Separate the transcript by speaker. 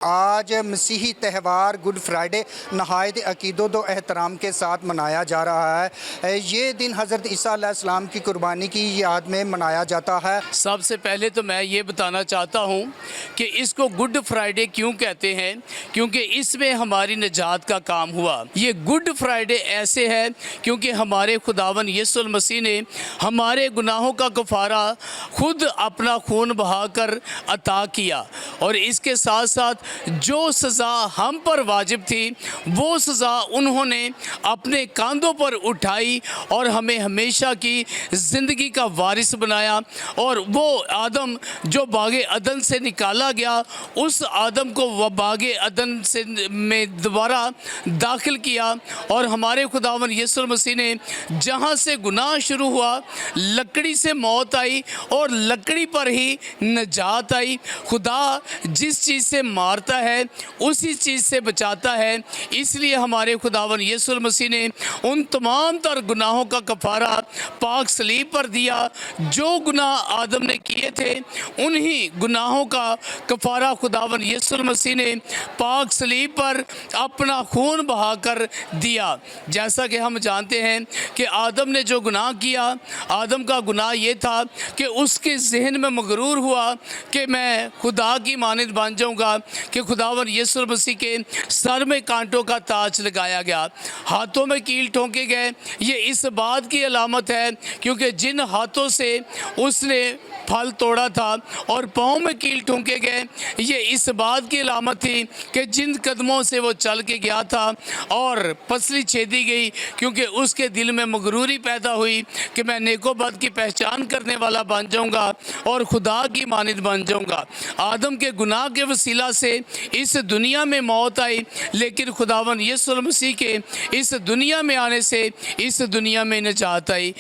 Speaker 1: आज मसीही त्यौहार गुड फ्राइडे नहायत अकीदत व एहतराम के साथ मनाया जा रहा है। ये दिन हज़रत ईसा अलैहिस्सलाम की कुर्बानी की याद में मनाया जाता है।
Speaker 2: सबसे पहले तो मैं ये बताना चाहता हूँ कि इसको गुड फ्राइडे क्यों कहते हैं, क्योंकि इसमें हमारी निजात का काम हुआ। ये गुड फ्राइडे ऐसे है क्योंकि हमारे खुदावन यीशु मसीह ने हमारे गुनाहों का कफ़ारा खुद अपना खून बहाकर अता किया, और इसके साथ साथ जो सज़ा हम पर वाजिब थी वो सज़ा उन्होंने अपने कंधों पर उठाई और हमें हमेशा की ज़िंदगी का वारिस बनाया। और वो आदम जो बागे अदन से निकाला गया, उस आदम को वह बागे अदन से में दोबारा दाखिल किया, और हमारे खुदावन यीशु मसीह ने जहाँ से गुनाह शुरू हुआ लकड़ी से मौत आई और लकड़ी पर ही नजात आई। खुदा जिस चीज़ से मारता है उसी चीज़ से बचाता है। इसलिए हमारे खुदावन यीशु मसीह ने उन तमाम तर गुनाहों का कफ़ारा पाक सलीब पर दिया। जो गुनाह आदम ने किए थे उन्हीं गुनाहों का कफ़ारा खुदावन यीशु मसीह ने पाक सलीब पर अपना खून बहाकर दिया। जैसा कि हम जानते हैं कि आदम ने जो गुनाह किया, आदम का गुनाह ये था कि उसके जहन में मगरूर हुआ कि मैं खुदा की मानद बन जाऊंगा, कि खुदावन यीशु मसीह के सर में कांटों का ताज लगाया गया, हाथों में कील ठोंके गए। ये इस बात की अलामत है क्योंकि जिन हाथों से उसने फल तोड़ा था और पाँव में कील ठोंके गए, ये इस बात की अलामत थी कि जिन कदमों से वो चल के गया था और पसली छेदी गई, क्योंकि उसके दिल में मगरूरी पैदा हुई कि मैं नेको बद की पहचान करने वाला बन जाऊंगा और खुदा की मानद बन जाऊंगा। आदम के गुनाह के वसीला से इस दुनिया में मौत आई, लेकिन खुदावन यीशु मसीह के इस दुनिया में आने से इस दुनिया में निजात आई।